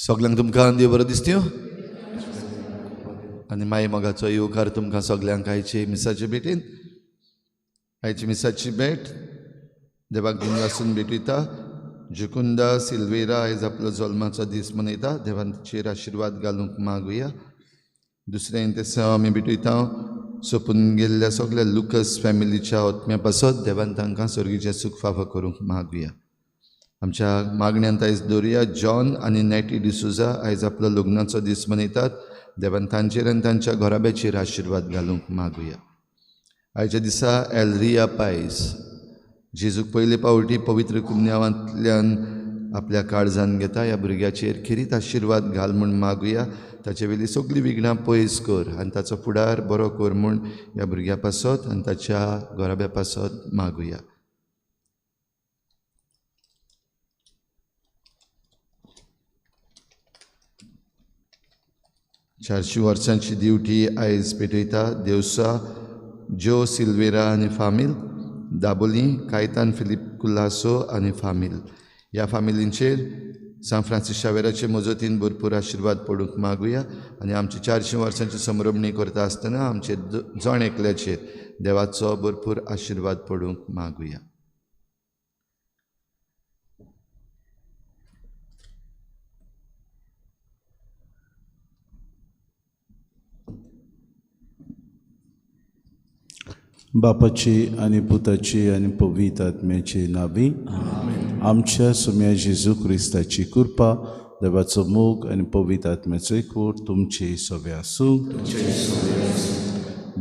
सगळ्यांक तुमकां देव बरो दिसत्यो आनी माई मोगाचो येवकार तुमकां सगळ्यांक आयचे मिसाचे भेटेन. आयची मिसाची भेट देवाक दिन वासून भेटयता. जुकुंदा सिल्वेरा आयज आपलो जल्माचो दीस मनयता. देवान तिचेर आशिर्वाद घालूंक मागुया. दुसरें तें आमी भेटयता सोपून गेल्ल्या सगळ्या लुकस फॅमिलीच्या आत्म्या पासत देवान तांकां स्वर्गीचें सूख फावो करूंक मागुया. आमच्या मागण्यांत आयज दवरुया जॉन आनी नॅटी डिसुजा आयज आपलो लग्नाचो दीस मनयतात. देवान तांचेर आनी तांच्या घोराब्याचेर आशिर्वाद घालूंक मागुया. आयच्या दिसा एलरिया पायस जेजूक पयले पावटी पवित्र कुन्यावांतल्यान आपल्या काळजान घेता. ह्या भुरग्याचेर खिरीत आशिर्वाद घाल म्हूण मागुया. ताचे वेली सगळीं विघ्नां पयस कर आनी ताचो फुडार बरो कर म्हूण ह्या भुरग्या पासत आनी ताच्या घोराब्या पासत मागुया. चारशी वर्सांची ड्युटी आयज पेटयता देवसा जो सिल्वेरा आनी फामील, दाबोली कायतान फिलीप कुलासो आनी फामील. ह्या फामिलींचेर सान फ्रांसीस शावेराचे मजतीन भरपूर आशिर्वाद पडूंक मागुया. आनी आमची 400 वर्सांची संभ्रमणी करता आसतना आमचे जण एकल्याचेर देवाचो भरपूर आशिर्वाद पडूंक मागुया. बापाची आनी पुताची आनी पवित्र आत्म्याची नावी. आमच्या सुम्या जेजू क्रिस्ताची कृपा, देवाचो मोग आनी पवित्र आत्म्याचो एकवट तुमची सगळे आसूं.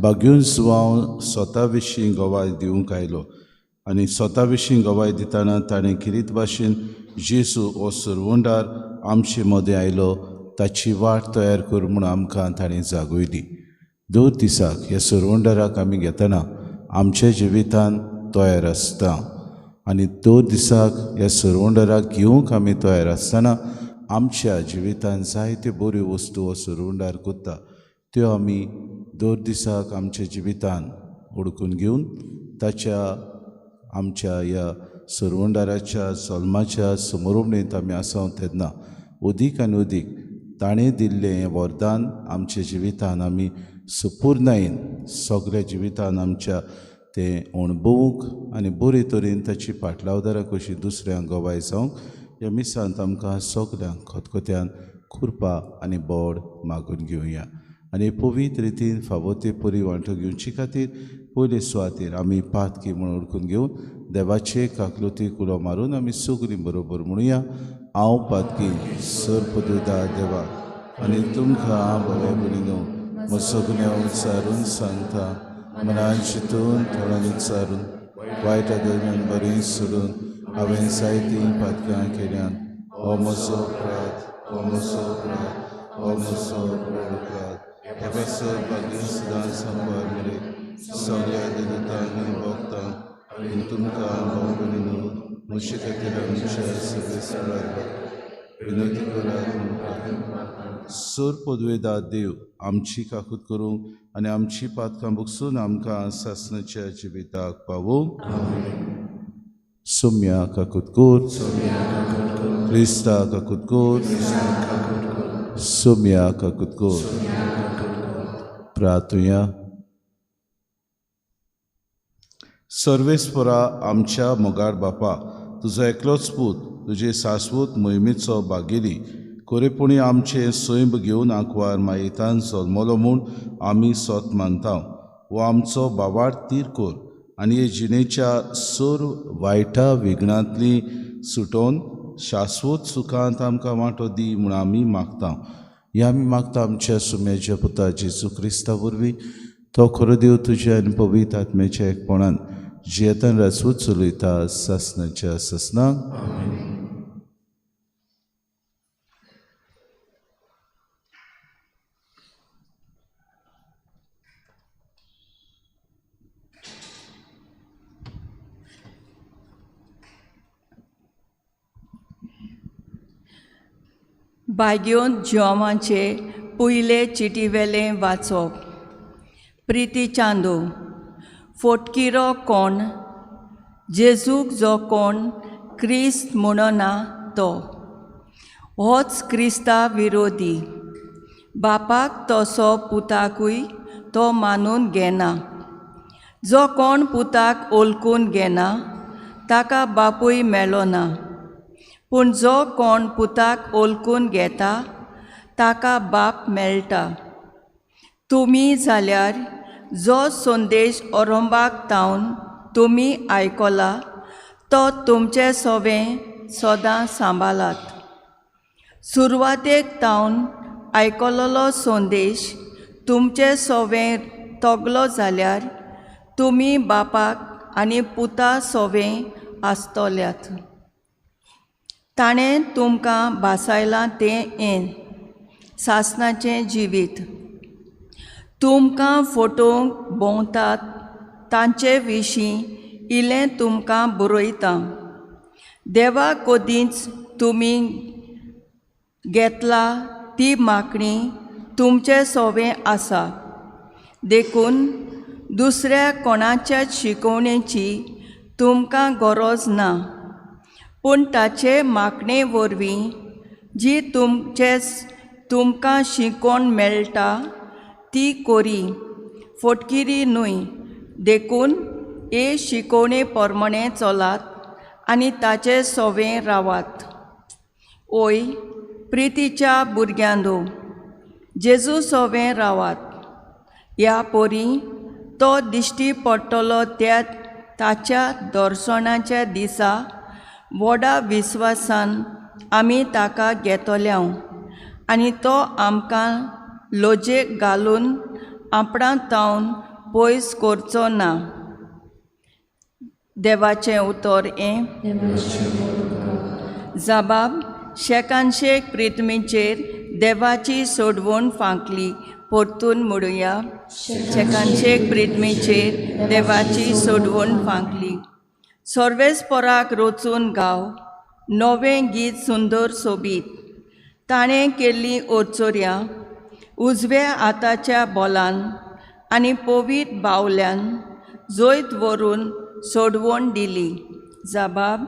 बागयून सुवांव स्वता विशीं गवाय दिवंक आयलो आनी स्वता विशीं गवाय दितना ताणें किरीत भाशेन जेजू हो सुरवंडार आमचे मदें आयलो ताची वाट तयार कर म्हूण आमकां ताणें जागोयली. दोन दिसाक ह्या सुरवंडाराक आमी घेतना आमच्या जिवितान तयार आसता आनी 2 दिसाक ह्या सुरवंडाराक घेवंक आमी तयार आसतना आमच्या जिवितान जायत्यो बऱ्यो वस्तू हो सुरवंडार कोत्ता त्यो आमी 2 दिसाक आमच्या जिवितान ओळखून घेवन ताच्या आमच्या ह्या सुरवंडाराच्या जल्माच्या समोरवणेंत आमी आसात तेन्ना अदीक आनी अदीक ताणें दिल्लें हें वरदान आमच्या जिवितान आमी संपूर्णायेन सगळ्या जिवितान आमच्या तें अणभवूंक आनी बरे तरेन ताची फाटलावदारां कशी दुसऱ्यांक गवाय जावंक ह्या मिसांत आमकां सगळ्यांक खतखत्यान खुरपा आनी बोड मागून घेवया. आनी पवित्र रितीन फावो ते परी वांटो घेवचे खातीर पयले सुवातेर आमी पातकी म्हूण ओळखून घेवन देवाचे काकलुती कुलो मारून आमी सगळीं बरोबर म्हणुया. हांव पातकी सर्पदूदा देवा आनी तुमकां बरे भुलीनो म्हजो सगळ्या उच्चारून सांगता. मनान चिंतून थोड्यान विचारून वायटा दरम्यान बरें सोडून हांवें जायतीं पातकां केल्यान हो म्हजो अपराध, हो म्हजो अपराध, हो म्हजो अपराध. हे पासत बागेन सदां सांबार मरे सगळ्या देवतांक आनी भक्तांक आनी तुमकां भोवभणीनो म्हजे खातीर आमच्या सगळे सुदारपाक विनंती करात म्हणटा. सोर पदवेदार देव आमची काकूत करूंक आनी आमची पातकां भुगसून आमकां सासणाच्या जिविताक पावूंक. सोम्या काकूत कोर, क्रिस्ता काकूत कोर, सोम्या काकूत कोर. प्रार्थुया. सर्वेस्परा आमच्या मोगार बापा, तुजो एकलोच पूत तुजे शाश्वत मोहिमेचो भागीदारी खरेपणी आमचे सैम घेवन आंकवार मायेतान जल्मलो म्हूण आमी सोत मानता. हो आमचो बावार्थ तीर कोर आनी हे जिणेच्या सोर वायटा विघ्नांतली सुटोवन शाश्वत सुखांत आमकां वांटो दी म्हूण आमी मागता. हे आमी मागता आमच्या सुम्याच्या पुता जेजू क्रिस्ता वरवीं. तो खरो देव तुज्या आनी पवित्र आत्म्याच्या एकपणान जियेतान राजवत चलयता सासणाच्या ससनाक. बागयोन जियोमाचे पयले चिटीवेलें वाचप. प्रिती चांदो. फोटकिरो कोण? जेजूक जो कोण क्रिस्त म्हणना तो, होच क्रिस्ता विरोधी. बापाक तसो पुताकूय तो मानून घेना. जो कोण पुताक ओळखून घेना ताका बापूय मेळ्ळो ना. पूण जो कोण पुताक ओळखून घेता ताका बाप मेळटा. तुमी जाल्यार जो संदेश अरोंबाक तावन तुमी आयकला तो तुमचे सोबें सदां सांबाळात. सुरवातेक तावन आयकलोलो संदेश तुमचे सोबें तगलो जाल्यार तुमी बापाक आनी पुता सोबें आसतल्यात. ताणें तुमकां भासायलां तें सासणाचें जिवीत. तुमकां फोटोवंक भोंवतात तांचे विशीं इल्लें तुमकां बरयतां. देवा कोदींच तुमी घेतला ती मागणी तुमचे सोबें आसा. देखून दुसऱ्या कोणाच्याच शिकवणेची तुमकां गरज ना. पूण ताचे मागणे वरवीं जी तुमकां शिकोवन मेळटा ती कोरी. फोटकिरी न्हय, देखून हे शिकवणे प्रमाणें चलात आनी ताचे सोबें रावात. ओय प्रितीच्या भुरग्यांदो, जेजू सोबें रावात. ह्या पोरी तो दिश्टी पडटलो ताच्या दर्शनाच्या दिसा व्हडा विस्वासान आमी ताका घेतल्याव आनी तो आमकां लोजेक घालून आपणां तावन पयस करचो ना. देवाचें उतर जबाब. शेकानशेक प्रितमेचेर देवाची सोडवण फांकली. परतून म्हणुया. शेकानशेक प्रितमेचेर देवाची सोडवण फांकली. सर्वेस्पराक रोचून गाव, नवें गीत सुंदर सोबीत. ताणें केल्लीं ओर्चोऱ्यां उजव्या हाताच्या बोलान आनी पवीत बावल्यान जैत व्हरून सोडवण दिली. जबाब.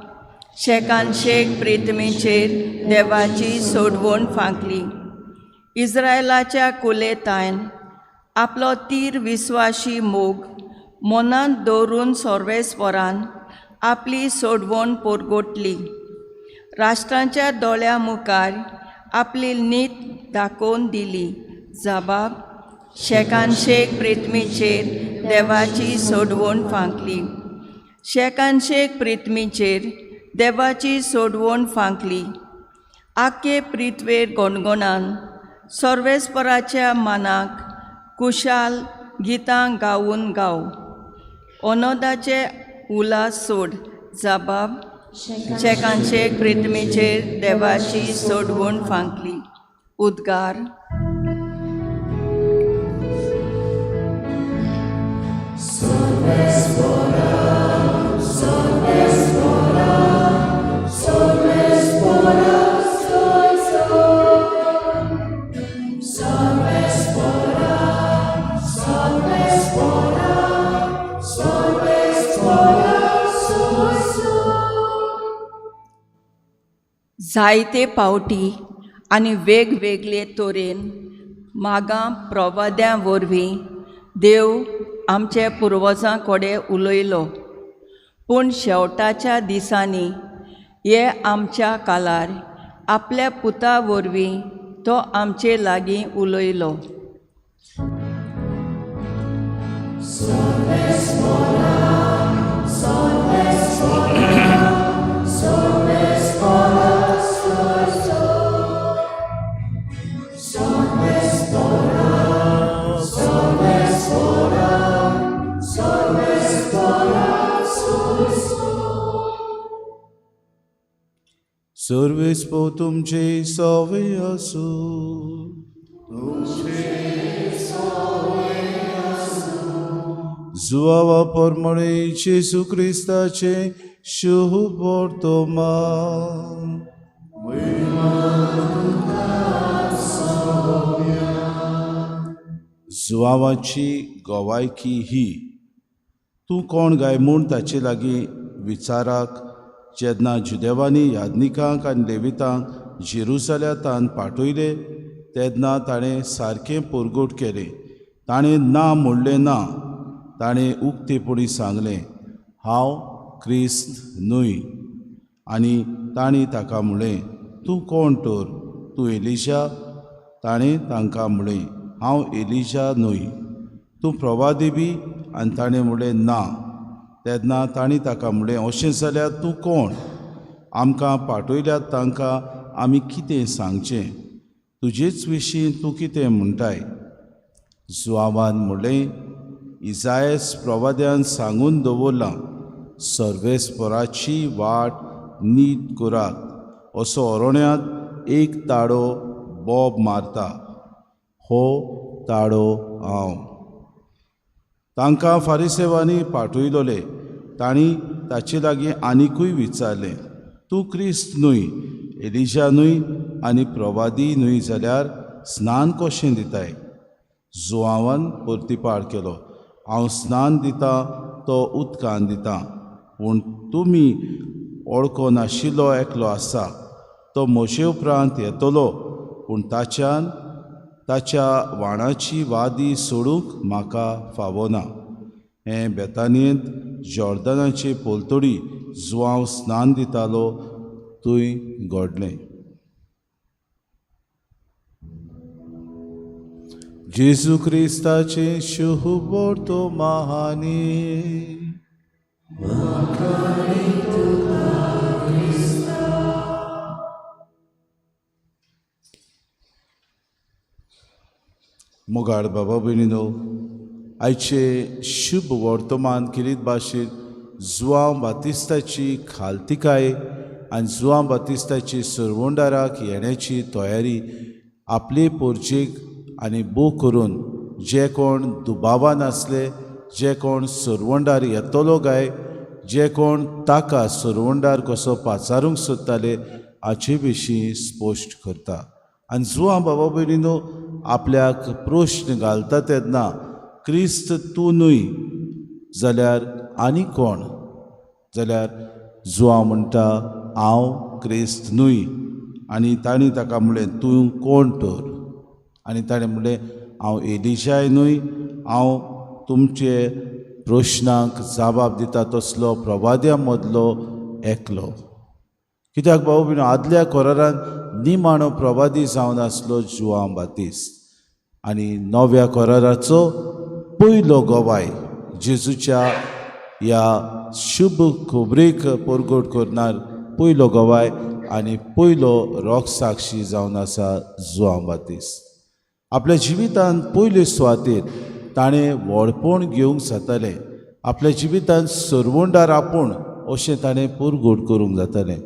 शेकानशेक प्रितमेचेर देवाची सोडवण फांकली. इस्रायलाच्या कुलेतायन आपलो तीर विस्वाशी मोग मनांत दवरून सर्वेस्परान आपली सोडवण परगोटली. राष्ट्रांच्या दोळ्या मुखार आपली नीत दाखोवन दिली. जबाब. शेकानशेक प्रितमेचेर देवाची सोडवण फांकली. शेकानशेक प्रितमेचेर देवाची सोडवण फांकली. आख्खे प्रिथ्वेर गोणगोणान सर्वेस्पराच्या मानाक कुशाल गितां गावून गाव. अनोदाचे उलास सोड. जबाब. शेकानशेक प्रितमेचेर देवाची सोडवण फांकली. उद्गार. जायते पावटी आनी वेगवेगळे तरेन मागां प्रवाद्यां वरवीं देव आमचे पुर्वजां कडेन उलयलो. पूण शेवटाच्या दिसांनी हे आमच्या काळार आपल्या पुता वरवीं तो आमचे लागीं उलयलो. सर्वेस्पो तुमचे सवे आसू. जुवावा परमळे जेजू क्रिस्ताचे शुभ वर्तमान. जुआवाची गोवायकी ही. तूं कोण गाय म्हूण ताचे लागीं विचाराक जेन्ना जुदेवांनी यादनिकांक आनी लेवितांक जेरुसलेमांत पाठयले तेन्ना ताणें सारकें पुरगूट केलें. ताणें ना म्हणलें ना. ताणें उक्तेपणी सांगलें, हांव क्रिस्त न्हय. आनी तांणी ताका म्हणलें, तूं कोण तर? तूं एलिशा? ताणें तांकां म्हणलें, हांव एलिशा न्हय. तूं प्रवादी बी? आनी ताणें म्हणलें, ना. तेन्ना तांणी ताका म्हणलें, अशें जाल्यार तूं कोण? आमकां पाठयल्यात तांकां आमी कितें सांगचें? तुजेच विशीं तूं कितें म्हणटाय? जुआवान म्हणलें, इसायास प्रवाद्यान सांगून दवरलां, सर्वेस्पराची वाट नीट करात. असो अरोण्यांत एक ताळो बोब मारता. हो ताळो हांव. तांकां फारिसेवांनी पाठयलोले. तांणी ताचे लागीं आनिकूय विचारलें, तूं क्रिस्त न्हय, एलिशा न्हय आनी प्रवादी न्हय जाल्यार स्नान कशें दिताय? जुआवान परतीपाड केलो, हांव स्नान दितां तो उदकान दितां. पूण तुमी वळखो नाशिल्लो एकलो आसा, तो मोशे उपरांत येतलो. पूण ताच्या वाणाची वादी सोडूंक म्हाका फावना. हें बेतानियेंत जॉर्दनाचे पोलतोडी जुआंव स्नान दितालो थंय घडलें. जेजू क्रिस्ताचे शुभ वर्तमानी. मोगाळ बाबा भयणीनो, आयचे शुभ वर्तमान किरीत भाशेन जुआंव बातिस्ताची खालतिकाय आनी जुआंव बातिस्ताची सुरवंडाराक येण्याची तयारी आपले पोरचेक आनी बू करून जे कोण दुबावान आसले, जे कोण सुरवंडार येतलो गाय, जे कोण ताका सुरवंडार कसो पाचारूंक सोदताले हाचे विशीं स्पश्ट करता. आनी जुआंव बाबा भयणीनो, आपल्याक प्रश्न घालता तेन्ना क्रिस्त तूं न्हय जाल्यार आनी कोण? जाल्यार जुआंव म्हणटा, हांव क्रिस्त न्हय. आनी तांणी ताका म्हणलें, तूं कोण तर? आनी ताणें म्हणलें, हांव एलिशाय न्हय, हांव तुमचे प्रश्नांक जाबाब दिता तसलो प्रवाद्यां मदलो एकलो. कित्याक बाबा भयणीनो, आदल्या कोरारान निमाणो प्रवादी जावन आसलो जुआंव बातिस्त. आनी नव्या कोराराचो पयलो गोवाय जेजूच्या ह्या शुभ खबरेक परगट करणार पयलो गोवाय आनी पयलो रोख साक्षी जावन आसा जुआंव बातिस्त. आपल्या जिवितांत पयले सुवातेर ताणें व्हडपण घेवंक जातालें. आपल्या जिवितांत सुरवंडार आपूण अशें ताणें परगट करूंक जातालें.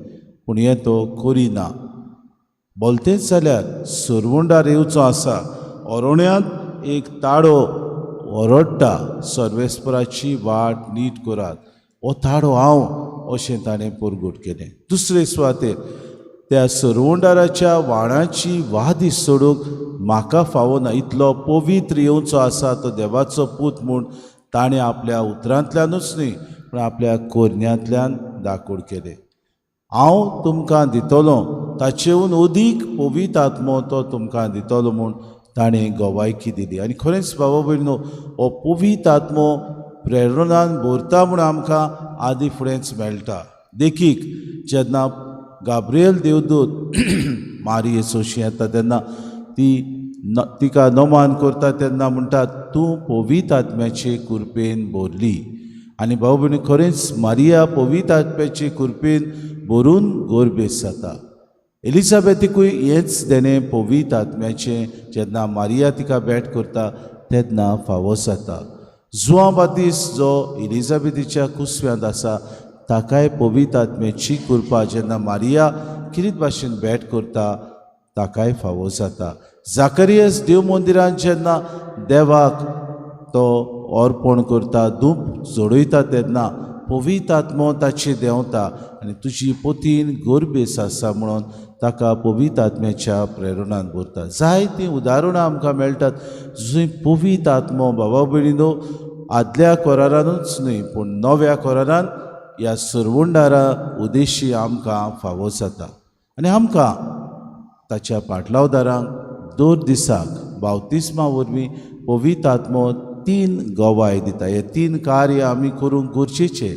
पूण हें तो करिना. बोलतेच जाल्यार सुरवंडार येवचो आसा. अरोण्यांत एक ताळो ओरडटा, सर्वेस्पराची वाट नीट करात. हो ताळो हांव अशें ताणें परगट केलें. दुसरे सुवातेर त्या सुरवंडाराच्या वाणाची वादी सोडूंक म्हाका फावना. इतलो पवित्र येवचो आसा तो देवाचो पूत म्हूण ताणें आपल्या उतरांतल्यानूच न्ही पूण आपल्या कोरण्यांतल्यान दाखोड केलें. हांव तुमकां दितलो, ताचेहून अदीक पवित्र आत्मो तो तुमकां दितलो म्हूण ताणें गोवायकी दिली. आनी खरेंच बाबा भयणीनो, हो पवित्र आत्मो प्रेरणान भरता म्हूण आमकां आदी फुडेंच मेळटा. देखीक जेन्ना गाब्रिएल देवदूत मारयेचोशी येता तेन्ना तिका नोमान करता तेन्ना म्हणटा, तूं पवित्र आत्म्याचे कृपेन भरली. आनी बाबा भयणी, खरेंच मारिया पवित्र आत्म्याचे कृपेन भरून गोरबेस जाता. एलिझाबेथीकूय हेंच देणें पवित्र आत्म्याचें जेन्ना मारिया तिका भेट करता तेन्ना फावो जाता. जुआंव बातिस्त जो एलिझाबेथीच्या कुसव्यांत आसा ताकाय पवित्र आत्म्याची कृपा जेन्ना मारिया किरीत भाशेन भेट करता ताकाय फावो जाता. जाकरियास देव मंदिरांत जेन्ना देवाक तो अर्पण करता, धूप जोडयता तेन्ना पवित्र आत्मो ताचे देंवता आनी तुजी पोतीन गोरबेस आसा म्हणून ताका पवित्र आत्म्याच्या प्रेरणान भरता. जायतीं उदाहरणां आमकां मेळटात जंय पवित्र आत्मो बाबा भयणीनो आदल्या कोरारानूच न्हय पूण नव्या कोरारान ह्या सरवंडारा उद्देशी आमकां फावो जाता. आनी आमकां ताच्या पाटलावदारांक दर दिसाक बावतिस्मा वरवीं पवित्र आत्मो 3 गोवाय दिता. हे 3 कार्य आमी करूंक गरजेचे.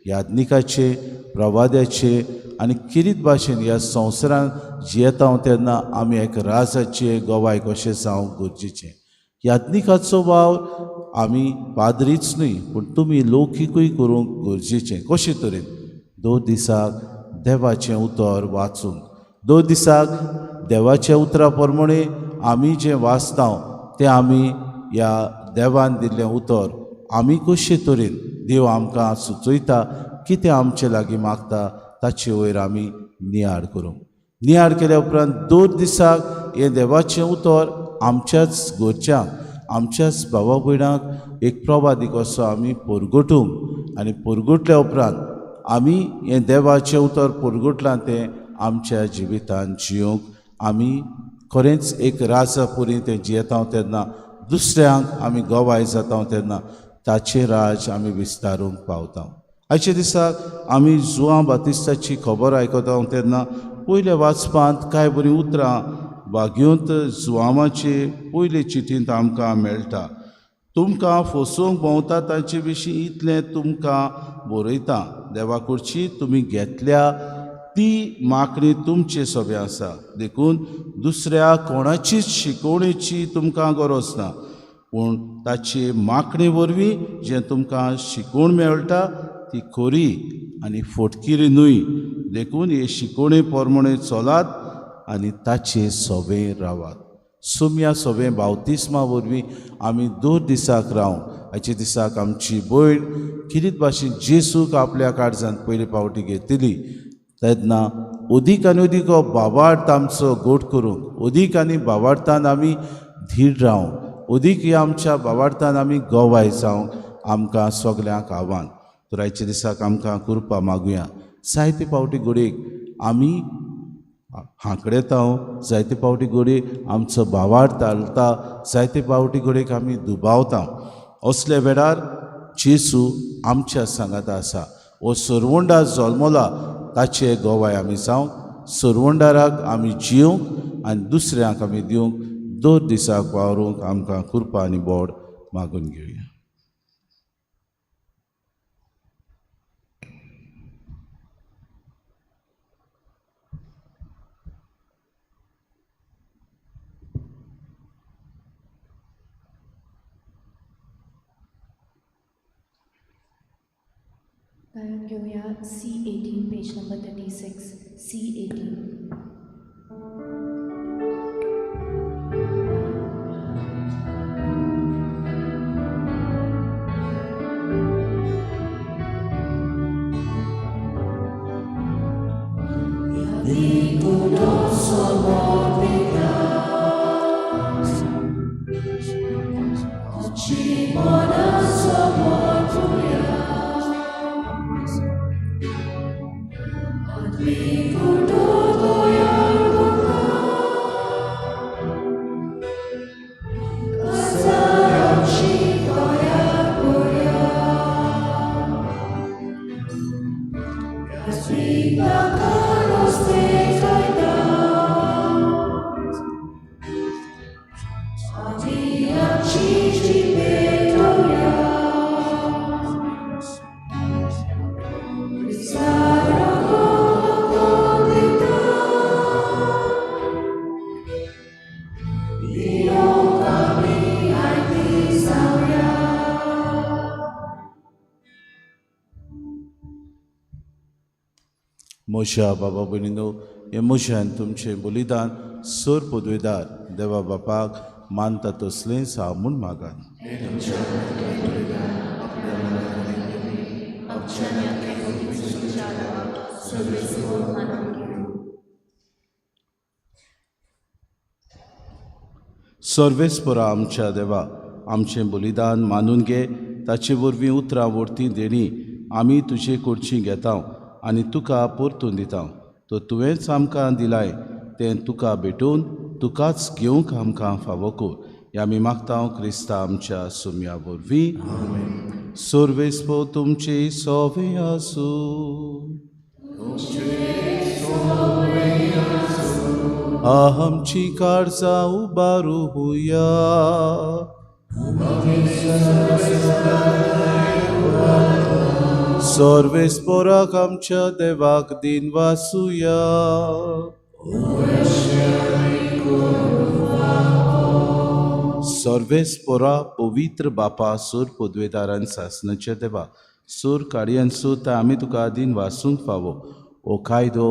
याज्ञिकाचे, प्रवाद्याचे आनी किरीत भाशेन ह्या संवसारान जियेता तेन्ना आमी एक राजाचे गोवाय कशें जावंक गरजेचें. याज्ञिकाचो वावर आमी पाद्रीच न्हय पूण तुमी लौकिकूय करूंक गरजेचें. कशें तरेन? 2 दिसाक देवाचें उतर वाचूंक, 2 दिसाक देवाच्या उतरा प्रमाणे आमी जें वाचता तें आमी ह्या देवान दिल्लें उतर आमी कशे तरेन देव आमकां सुचयता कितें आमचे लागीं मागता ताचे वयर आमी नियाळ करूंक. नियाळ केल्या उपरांत 2 दिसाक हें देवाचें उतर आमच्याच घरच्यांक, आमच्याच भावा भयणांक एक प्रवादी कसो आमी परगटूंक आनी परगटल्या उपरांत आमी हें देवाचें उतर परगटलां तें आमच्या जिवितांत जियोंक आमी खरेंच एक राजा पुरी तें जियेता तेन्ना दुसऱ्यांक आमी गोवाय जाता तेन्ना ताचे राज आमी विस्तारूंक पावता. आयच्या दिसाक आमी जुआं बातिस्ताची खबर आयकता तेन्ना पयल्या वाचपांत कांय बरीं उतरां वाग्योंत जुआमाचे पयले चिठींत आमकां मेळटा. तुमकां फसोवंक भोंवता तांचे विशीं इतलें तुमकां बरयता. देवा कडची तुमी घेतल्या ती मागणी तुमचे सोबे आसा. देखून दुसऱ्या कोणाचीच शिकवणेची तुमकां गरज ना पूण ताचे मागणे वरवीं जें तुमकां शिकवण मेळटा ती खरी आनी फटकिरी न्हय. देखून हे शिकवणे प्रमाणे चलात आनी ताचे सोबे रावात. सुम्या सोबे बावतिस्मा वरवीं आमी 2 दिसाक रावंक. आयच्या दिसाक आमची भयण किरीत भाशेन जेसूक आपल्या काळजांत पयले फावटी घेतली तेन्ना अदीक आनी अदीक हो भावार्थ आमचो गोड करूंक, अदीक आनी भावार्थान आमी धीर रावंक, अदीक ह्या आमच्या भावार्थान आमी गोवाय जावंक आमकां सगल्यांक आव्हान. तर आयच्या दिसाक आमकां कृपा मागुया. जायते फावटी घडयेक आमी हांकडेता, जायते फावटी घडये आमचो भावार्थ हालता, जायते फावटी घडयेक आमी दुबावता. असले वेळार जेसू आमच्या सांगात आसा. हो सरवंडा जल्मला ताचे गोवाय आमी जावंक, सरवंडाराक आमी जियोंक आनी दुसऱ्यांक आमी दिवंक 2 दिसाक वावरूंक आमकां कृपा आनी बोड मागून घेवया. गायन घेऊया C18 पेज नंबर 36 C18. म्हज्या बाबा भयणीनो, हे म्हज्यान तुमचें बलिदान सर पदवेदार देवा बापाक मानता तसलेंच हांव म्हूण मागान. सर्वेस्परा आमच्या देवा, आमचें बलिदान मानून घे. ताचे वरवीं उतरां वर्ती देणी आमी तुजे कडची घेता आनी तुका परतून दिता. तो तुवेंच आमकां दिलाय तें तुका भेटून तुकाच घेवंक आमकां फावो कर. हें आमी मागता क्रिस्ता आमच्या सुमया वरवीं. सोर्वेस्पो तुमचे सोवे आसूं. आमची काळजां उबारूया. सोर्वेस्पोराक आमच्या देवाक दिन वासुया. सर्वेस्पोरा पवित्र बापा सूर पदवेदारान सासणाच्या देवा सूर काडयांचो ते आमी तुका दिन वासूंक फावो. ओ कायदो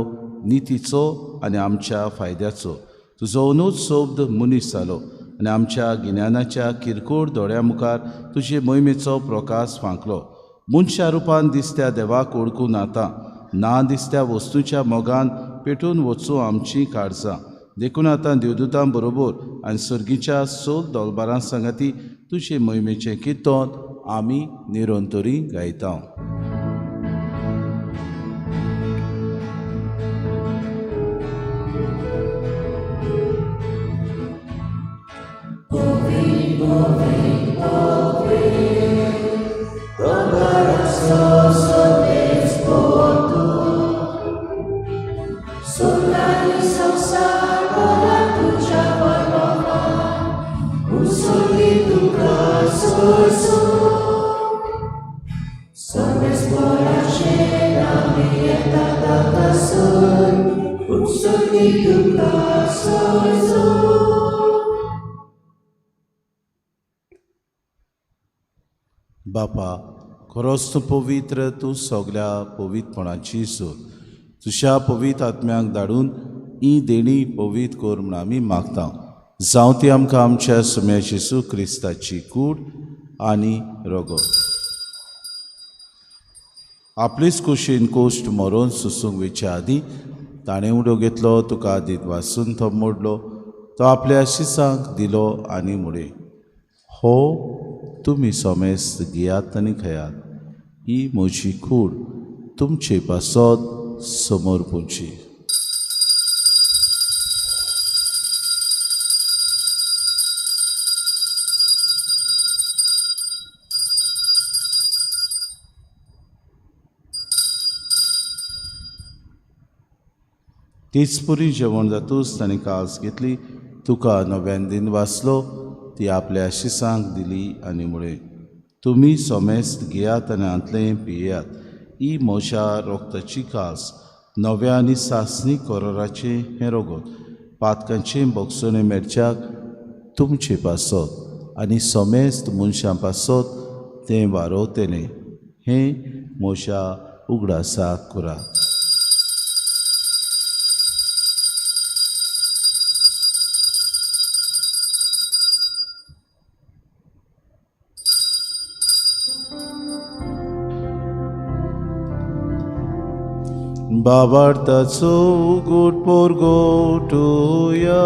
नितीचो आनी आमच्या फायद्याचो. तुजो अनूच सोबद मनीस जालो आनी आमच्या गिन्यानाच्या किरकोळ दोळ्या मुखार तुजे मोहिमेचो प्रकाश फांकलो. मनशा रुपान दिसत्या देवाक ओळखून आतां ना दिसत्या वस्तूच्या मोगान पेटून वचूं आमची काळजां. देखून आतां देवदूतां बरोबर आनी सर्गीच्या सोल दोलबारां सांगाती तुजे मोहिमेचें किर्तन आमी निरंतरी गायता. बापा खरोच तूं पवित्र, तूं सगल्या पवित्रपणाची सोर. तुज्या पवित्र आत्म्याक धाडून ही देणी पवित्र कर म्हूण आमी मागता. जावं ती आमकां आमच्या सुम्या जेजू क्रिस्ताची कूड आनी रगत. आपलीच कुशीन कोश्ट मरोन सुसूंक वयच्या आदीं ताणें उडो घेतलो, तुका दीत वासून तो मोडलो, तो आपल्या शिसांक दिलो आनी मुडे. हो तुमी सोमेस्त घेयात आनी खयात. ही म्हजी कूड तुमचे पासत समोर पोवची. तीच पुरी जेवण जातूच ताणें कास घेतली, तुका नव्यान दिन वाचलो, ती आपल्या शिसांक दिली आनी मुळे. तुमी सोमेस्त घेयात आनी आंतलें पियेयात. ही म्हज्या रोगताची कास, नव्या आनी सासणी कोराराचें हें रगत, पातकांचें बोगसोने मेरच्याक तुमचे पासत आनी सोमेस्त मनशां पासत तें वारोवतलें. हें म्हज्या उगडासाक करात. बाबार्ताचो उगोट पोरगोटुया.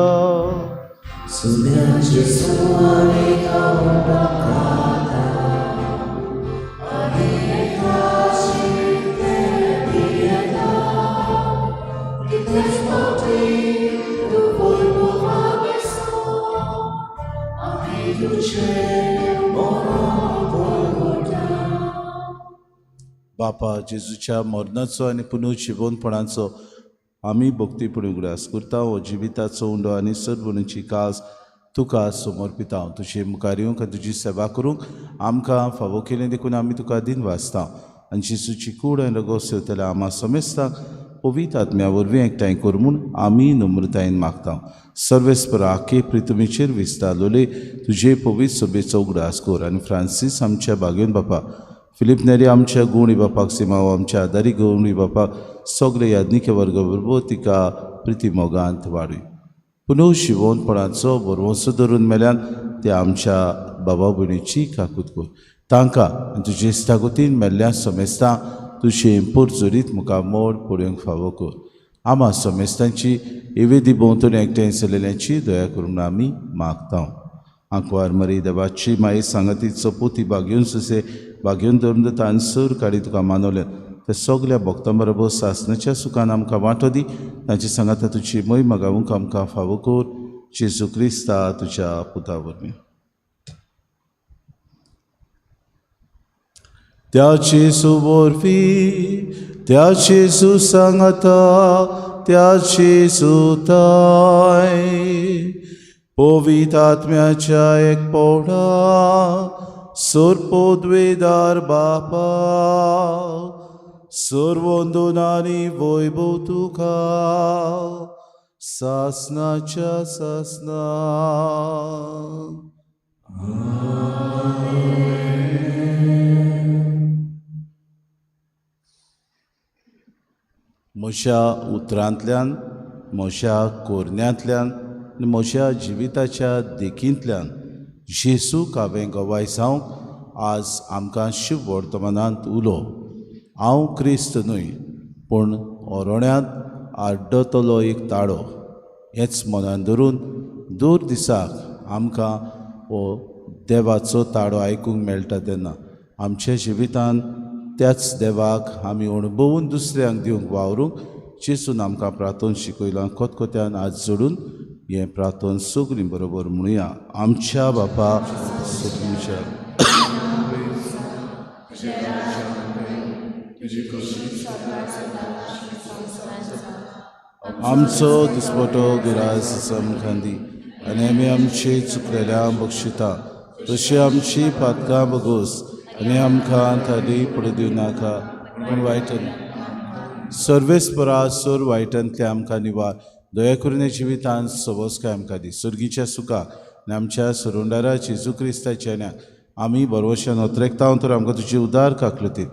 बापा जेजूच्या मरणाचो आनी पुनर्जिवनपणाचो आमी भक्तीपणी उगडास करता. हो जिविताचो उंडो आनी सद्गुणाची कास तुका समर्पिता. तुजे मुखार येवंक आनी तुजी सेवा करूंक आमकां फावो केलें देखून आमी तुका दिन वाचता. आनी जेजूची कूड आनी रगत सेवतल्या आम्हा समेस्तांक पवित्र आत्म्या वरवीं एकठांय कर म्हूण आमी नम्रतायेन मागता. सर्वेस्परा आखे प्रितमेचेर विस्तारलोले तुजे पवित्र सभेचो उगडास कर. आनी फ्रांसीस आमच्या बागेन बापा, फिलिप नेरी आमच्या गुणी बापाक, सिमाव आमच्या आदारी गुणी बापाक, सगळे याज्ञिके वर्ग बरोबर तिका प्रिती मोगांत वाडय. पुनर्जिवनपणाचो बरवंसो धरून मेल्यान ते आमच्या बाबा भयणीची काकूत कर. तांकां आनी तुजे इश्टागतीन मेल्ल्या समेस्तां तुजें पुरजोरीत मुखामोड पळोवंक फावो कर. आम्हा समेस्तांची एवेदी भोंवतणी एकठांय चलिल्ल्याची दया करून आमी मागता. आंकवार मरी देवाची माई सांगातीचो पुती बागेवन सुसे बागेवन धरून तानसूर काडी तुका मानवले ते सगल्या भक्तां बरोबर सासणाच्या सुखान आमकां वांटो दी तांची सांगाता तुजी महिमा गावूंक आमकां फावो कर जेजू क्रिस्ता तुज्या पुता वरवीं त्याची सुबोरवी त्याची सुसंगता त्याची सुताय पवित्र आत्म्याच्या एक पोढा सोरपोद्वेदार बापा सर्वोंदोनानी वैभव तुका सासनाच्या सासना म्हज्या उतरांतल्यान म्हज्या कोरण्यांतल्यान आनी म्हज्या जिविताच्या देखींतल्यान जेसूक हांवें गवाय जावंक आज आमकां शुभ वर्तमानांत उलो हांव क्रिस्त न्हय पूण ओरोण्यांत आड्डतलो एक ताळो हेच मनान धरून दर दिसाक आमकां हो देवाचो ताळो आयकूंक मेळटा तेन्ना आमच्या जिवितांत त्याच देवाक आमी अणभवून दुसऱ्यांक दिवंक वावरूंक जेसून आमकां प्रार्थना शिकयलां कोतकोत्यान आज जोडून हें प्रार्थना सगळीं बरोबर म्हणुया आमच्या बापा सगळींच्या आमचो दिसपटो गिरास समखांदी आनी आमी आमची चुकलेल्यांक बक्षिता तशी आमची पातकां बगोस आनी आमकां थाली पडू दिवं नाका पूण वायटन सर्वेस्परा सोर वायटांतले आमकां निवार दया करून जिवितांत सबोसकाय आमकां दी सुर्गीच्या सुखाक आनी आमच्या सुरुंडारा जेजू क्रिस्ताच्या आन्याक आमी बरोवशान ओतरेकतांव तर आमकां तुजी उदार काकलुती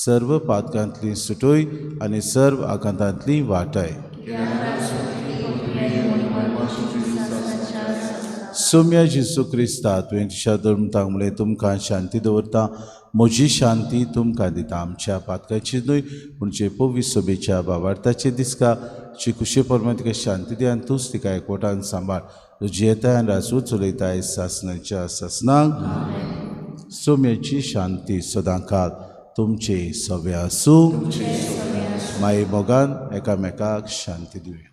सर्व पातकांतली सुटोय आनी सर्व आकांतांतली वाटाय सौम्य जेजू क्रिस्ता तुवें तुज्या धर्मतांक म्हणलें तुमकां शांती दवरता म्हजी शांती तुमकां दिता आमच्या पातकाची न्हय पूण जे पवित्र सभेच्या भावार्थाचे दिसका जी खुशी परमेन तिका शांती दी आनी तूंच तिका एकवटान सांबाळ तुजी येताय आनी राजवूच चलयताय सासणाच्या सासनाक सौम्याची शांती सदांकाळ तुमचे सवे आसूं माई मोगान एकामेकाक शांती दिवया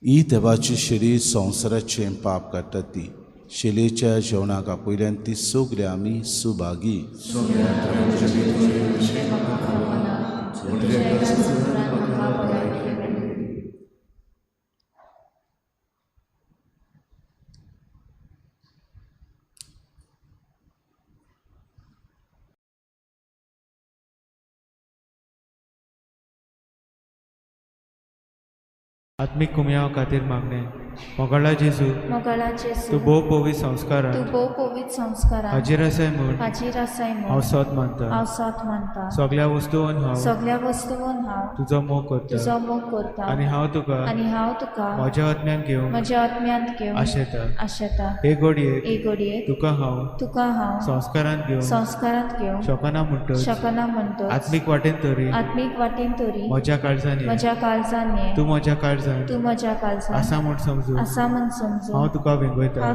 ही देवाची शिरी संवसाराचें पाप काडटा ती शिलेच्या जेवणाक आपयल्यान ती सगळे आमी सुभागी आत्मिक कुमयाव खातीर मागणे मोगळा जेजू तूं भोव पवित्र संस्कारान हाजीर आसाय म्हूण हांव सत मानता सगळ्या वस्तूंवन हांव तुजो मोग करता आनी हांव तुका म्हज्या आत्म्यांत घेवंक आशेता हे घडयेक तुका हांव संस्कारांत घेवंक शकना म्हणटच आत्मीक वाटेन तरी म्हज्या काळजांनी तूं म्हज्या काळजांत आसा म्हूण समजून हांव तुका वेंगयता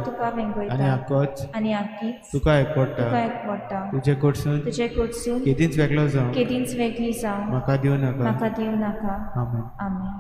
आनी आख्खीच तुका एकवडटा तुजे कडसून केदींच वेगळी जावं म्हाका दिवं नाका आमेन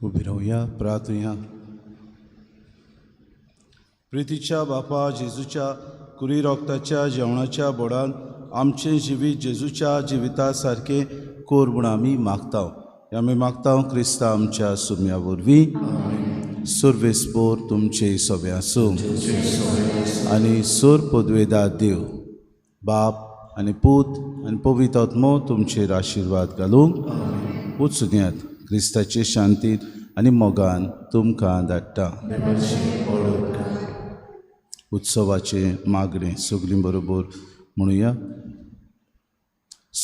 उबी रावया, प्रार्थुया. प्रितीच्या बापा जेजूच्या कुरी रोगताच्या जेवणाच्या बोडान आमचें जिवीत जेजूच्या जिविता सारकें कोर म्हूण आमी मागता. आमी मागता क्रिस्ता आमच्या सुम्या वरवीं सुरवेस्पोर तुमचे सोबे आसूं आनी सुर पदवेदार देव बाप आनी पूत आनी पवित्र आत्मो तुमचेर आशिर्वाद घालूंक उचुन्यात क्रिस्ताचे शांतीन आनी मोगान तुमकां धाडटा. उत्सवाचे मागणें सगळीं बरोबर म्हणुया.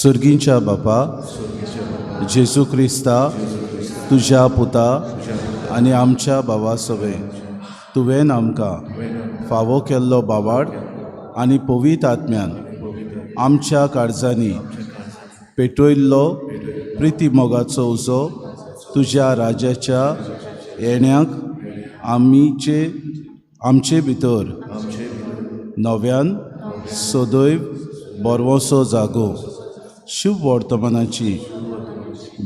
सर्गींच्या बापा जेजू क्रिस्ता तुज्या पुता आनी आमच्या भावा सवे तुवें आमकां फावो केल्लो बावाड आनी पवित्र आत्म्यान आमच्या काळजांनी पेटयल्लो प्रिती मोगाचो उजो तुज्या राजाच्या येण्याक आमचे भितर नव्यान सदैव बरवोसो जागो शुभ वर्तमानाची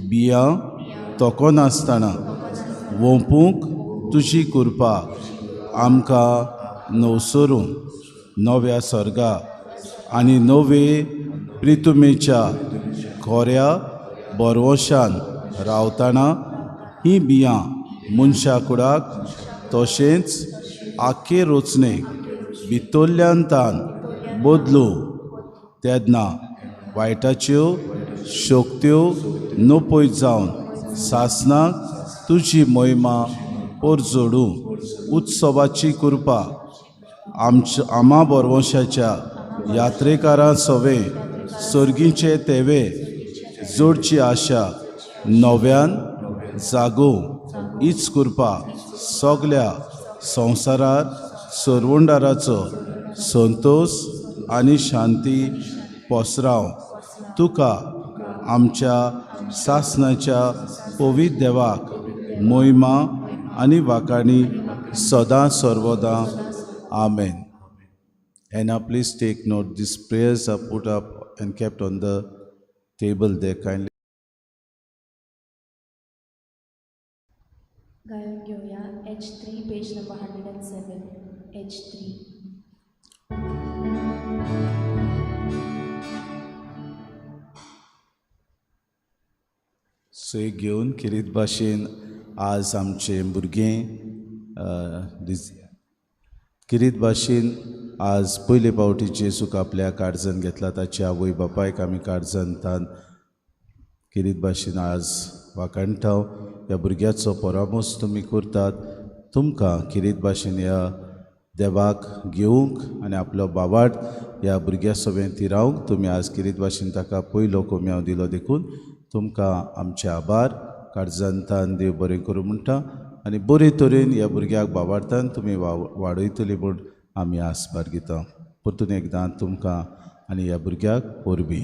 बियां तोको नासतना वोंपूंक तुजी कृपा आमकां नवसरून नव्या सर्गा आनी नवे प्रितुमेच्या खोऱ्या बरवशान रावतना ही बियां मनशा कुडाक तशेंच आख्खे रोचणेक भितरल्यान तान बदलू तेन्ना वायटाच्यो शोक्त्यो नपयत जावन सासनाक तुजी महिमा परजोडू उत्सवाची कृपा आमा बरवंशाच्या यात्रेकारां सवे सर्गीचे तेवे जोडची आशा नव्यान जागो हीच कृपा सगल्या संवसारार सर्वंडाराचो संतोष आनी शांती पसराव तुका आमच्या सासणाच्या पवित्र देवाक मोहिमा आनी वाकाणी सदां सर्वदा आमेन. And now please take note, these prayers are put up and kept on the table there kindly. गायन घेऊया H3 page number 107. H3. So एक घेवन किरीत भाशेन आज आमचे भुरगें किरीत भाशेन आज पयले फावटी जेजूक आपल्या काळजान घेतला. ताच्या आवय बापायक आमी काळजांतान किरीत भाशेन आज वाकाणटाव. ह्या भुरग्याचो परामोस तुमी करतात. तुमकां किरीत भाशेन ह्या देवाक घेवंक आनी आपलो बाबाड ह्या भुरग्या सवें तिरावंक तुमी आज किरीत भाशेन ताका पयलो कोम्याव दिलो देखून तुमकां आमचे आभार. काळजांतान देव बरें करूं म्हणटा आनी बरे तरेन ह्या भुरग्याक बाबाडतान तुमी वाडयतली म्हूण आमी आस बारगिता. परतून एकदां तुमकां आनी ह्या भुरग्याक परबी.